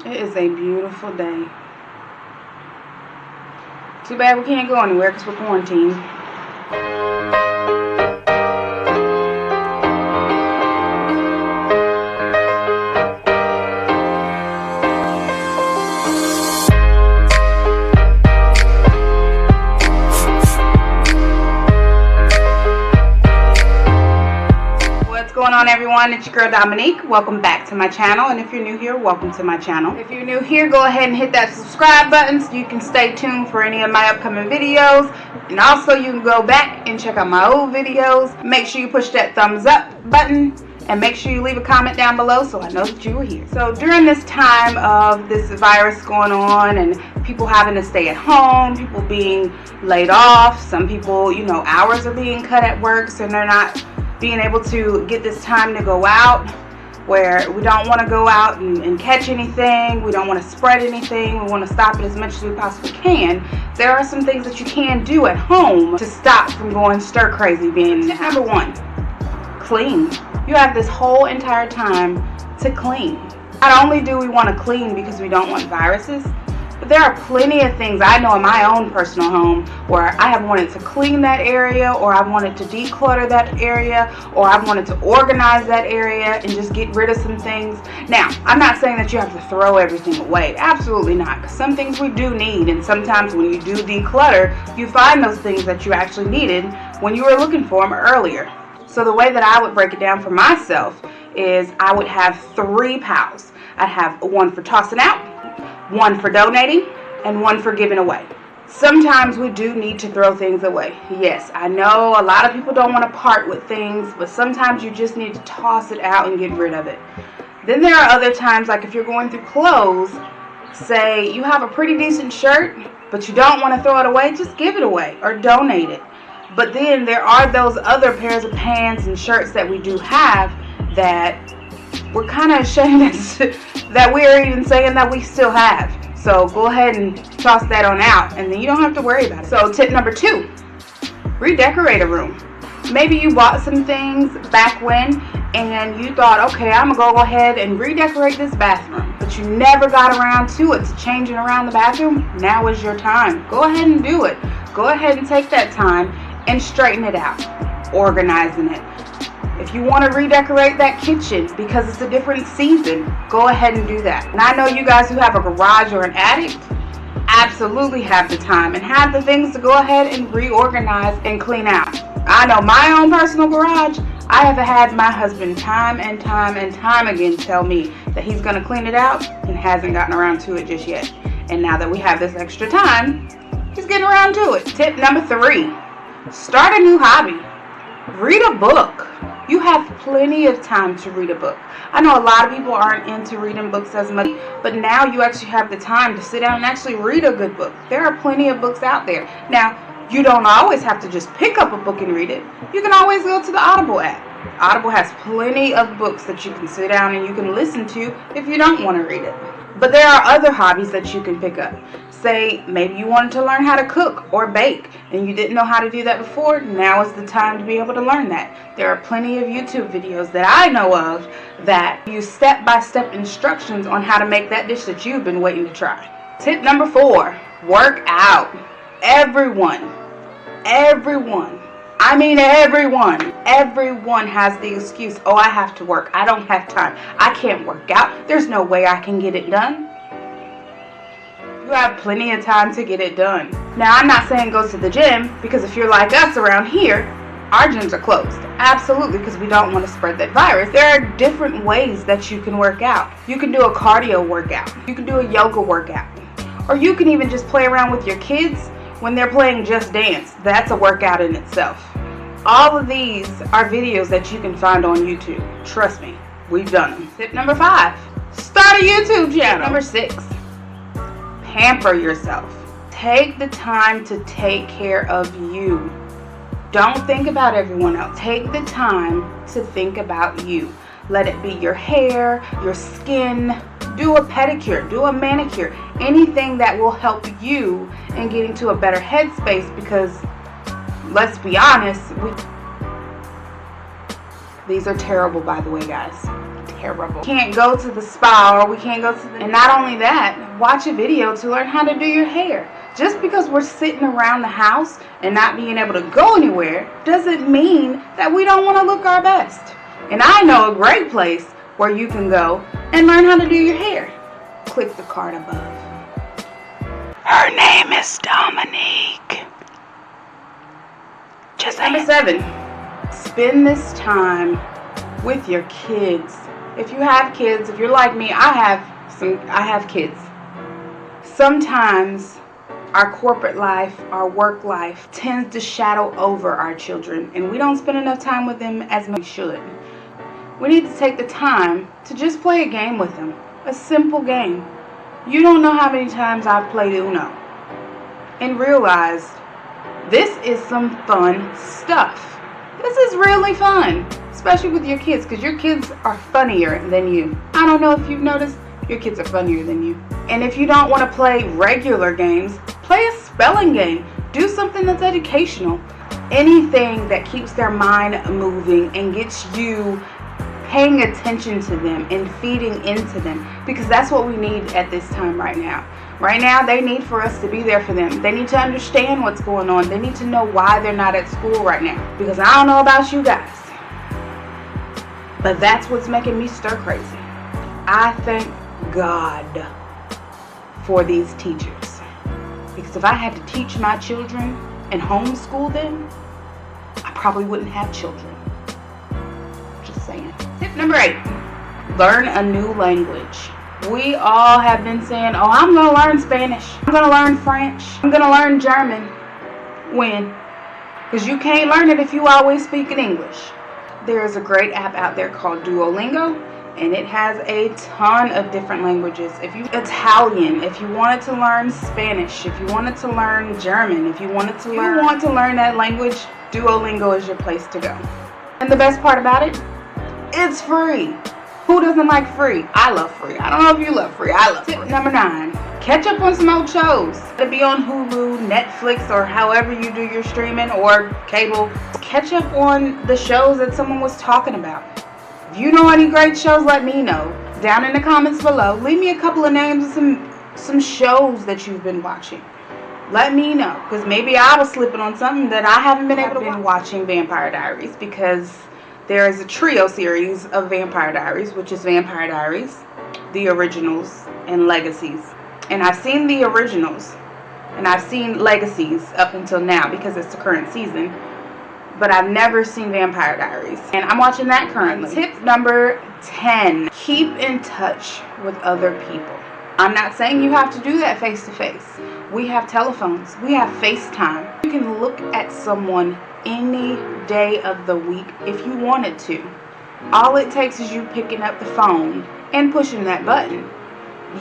It is a beautiful day. Too bad we can't go anywhere because we're quarantined. What's going on, everyone? It's your girl Dominique. Welcome back to my channel, and if you're new here, welcome to my channel. If you're new here, go ahead and hit that subscribe button so you can stay tuned for any of my upcoming videos, and also you can go back and check out my old videos. Make sure you push that thumbs up button and make sure you leave a comment down below so I know that you were here. So during this time of this virus going on and people having to stay at home, people being laid off, some people, hours are being cut at work, so they're not being able to get this time to go out, where we don't want to go out and catch anything, we don't want to spread anything, we want to stop it as much as we possibly can. There are some things that you can do at home to stop from going stir crazy. Being number one, clean. You have this whole entire time to clean. Not only do we want to clean because we don't want viruses, but there are plenty of things I know in my own personal home where I have wanted to clean that area, or I've wanted to declutter that area, or I've wanted to organize that area and just get rid of some things. Now, I'm not saying that you have to throw everything away. Absolutely not. Because some things we do need, and sometimes when you do declutter, you find those things that you actually needed when you were looking for them earlier. So the way that I would break it down for myself is I would have 3 piles. I'd have one for tossing out, one for donating, and one for giving away. Sometimes we do need to throw things away. Yes, I know a lot of people don't want to part with things, but sometimes you just need to toss it out and get rid of it. Then there are other times, like if you're going through clothes, say you have a pretty decent shirt, but you don't want to throw it away, just give it away or donate it. But then there are those other pairs of pants and shirts that we do have that we're kind of ashamed that we're even saying that we still have. So go ahead and toss that on out, and then you don't have to worry about it. So tip number 2, redecorate a room. Maybe you bought some things back when and you thought, okay, I'm gonna go ahead and redecorate this bathroom, but you never got around to it, to changing around the bathroom. Now is your time. Go ahead and do it. Go ahead and take that time and straighten it out, organizing it. If you want to redecorate that kitchen because it's a different season, go ahead and do that. And I know you guys who have a garage or an attic absolutely have the time and have the things to go ahead and reorganize and clean out. I know my own personal garage, I have had my husband time and time again tell me that he's going to clean it out and hasn't gotten around to it just yet. And now that we have this extra time, he's getting around to it. Tip number 3, start a new hobby. Read a book. You have plenty of time to read a book. I know a lot of people aren't into reading books as much, but now you actually have the time to sit down and actually read a good book. There are plenty of books out there. Now, you don't always have to just pick up a book and read it. You can always go to the Audible app. Audible has plenty of books that you can sit down and you can listen to if you don't want to read it. But there are other hobbies that you can pick up. Say maybe you wanted to learn how to cook or bake and you didn't know how to do that before. Now is the time to be able to learn that. There are plenty of YouTube videos that I know of that use step-by-step instructions on how to make that dish that you've been waiting to try. Tip number 4, work out. Everyone, I mean everyone has the excuse, oh, I have to work, I don't have time, I can't work out, there's no way I can get it done. You have plenty of time to get it done. Now, I'm not saying go to the gym, because if you're like us around here, our gyms are closed. Absolutely, because we don't want to spread that virus. There are different ways that you can work out. You can do a cardio workout. You can do a yoga workout. Or you can even just play around with your kids when they're playing Just Dance. That's a workout in itself. All of these are videos that you can find on YouTube. Trust me, we've done them. Tip number 5, start a YouTube channel. Tip number 6, pamper yourself. Take the time to take care of you. Don't think about everyone else. Take the time to think about you. Let it be your hair, your skin. Do a pedicure, do a manicure. Anything that will help you in getting to a better headspace, because let's be honest, these are terrible, by the way, guys. terrible. We can't go to the spa, or we can't go to the... And not only that, watch a video to learn how to do your hair. Just because we're sitting around the house and not being able to go anywhere doesn't mean that we don't want to look our best. And I know a great place where you can go and learn how to do your hair. Click the card above. Her name is Dominique. Just number 7. Spend this time with your kids. If you have kids, if you're like me, I have kids. Sometimes our corporate life, our work life tends to shadow over our children, and we don't spend enough time with them as we should. We need to take the time to just play a game with them. A simple game. You don't know how many times I've played Uno and realized this is some fun stuff. This is really fun, especially with your kids, because your kids are funnier than you. I don't know if you've noticed, your kids are funnier than you. And if you don't want to play regular games, play a spelling game. Do something that's educational. Anything that keeps their mind moving and gets you paying attention to them and feeding into them, because that's what we need at this time right now. Right now, they need for us to be there for them. They need to understand what's going on. They need to know why they're not at school right now. Because I don't know about you guys, but that's what's making me stir crazy. I thank God for these teachers. Because if I had to teach my children and homeschool them, I probably wouldn't have children. Just saying. Tip number 8. Learn a new language. We all have been saying, oh, I'm going to learn Spanish. I'm going to learn French. I'm going to learn German. When? Because you can't learn it if you always speak in English. There is a great app out there called Duolingo, and it has a ton of different languages. If you Italian, if you wanted to learn Spanish, if you wanted to learn German, if you want to learn that language, Duolingo is your place to go. And the best part about it, it's free. Who doesn't like free? I love free. I don't know if you love free. I love free. Tip number 9. Catch up on some old shows. It'll be on Hulu, Netflix, or however you do your streaming, or cable. Catch up on the shows that someone was talking about. If you know any great shows, let me know. Down in the comments below, leave me a couple of names of some shows that you've been watching. Let me know, because maybe I was slipping on something that I haven't been able to watch. I've been watching Vampire Diaries because there is a trio series of Vampire Diaries, which is Vampire Diaries, the originals, and Legacies. And I've seen the originals, and I've seen Legacies up until now because it's the current season, but I've never seen Vampire Diaries, and I'm watching that currently. Tip number 10, keep in touch with other people. I'm not saying you have to do that face to face. We have telephones, we have FaceTime. You can look at someone any day of the week if you wanted to. All it takes is you picking up the phone and pushing that button.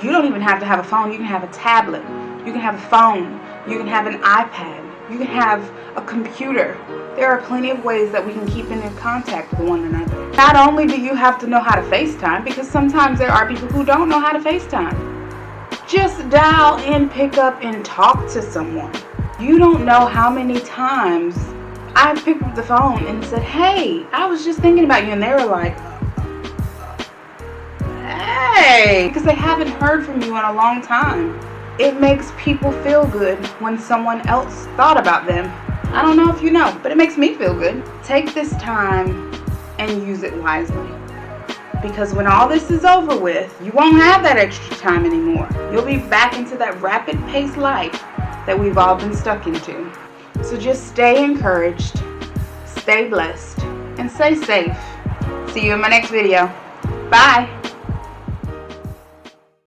You don't even have to have a phone. You can have a tablet. You can have a phone. You can have an iPad. You can have a computer. There are plenty of ways that we can keep in contact with one another. Not only do you have to know how to FaceTime, because sometimes there are people who don't know how to FaceTime. Just dial in, pick up, and talk to someone. You don't know how many times I picked up the phone and said, hey, I was just thinking about you. And they were like, hey, because they haven't heard from you in a long time. It makes people feel good when someone else thought about them. I don't know if you know, but it makes me feel good. Take this time and use it wisely. Because when all this is over with, you won't have that extra time anymore. You'll be back into that rapid paced life that we've all been stuck into. So just stay encouraged, stay blessed, and stay safe. See you in my next video. Bye.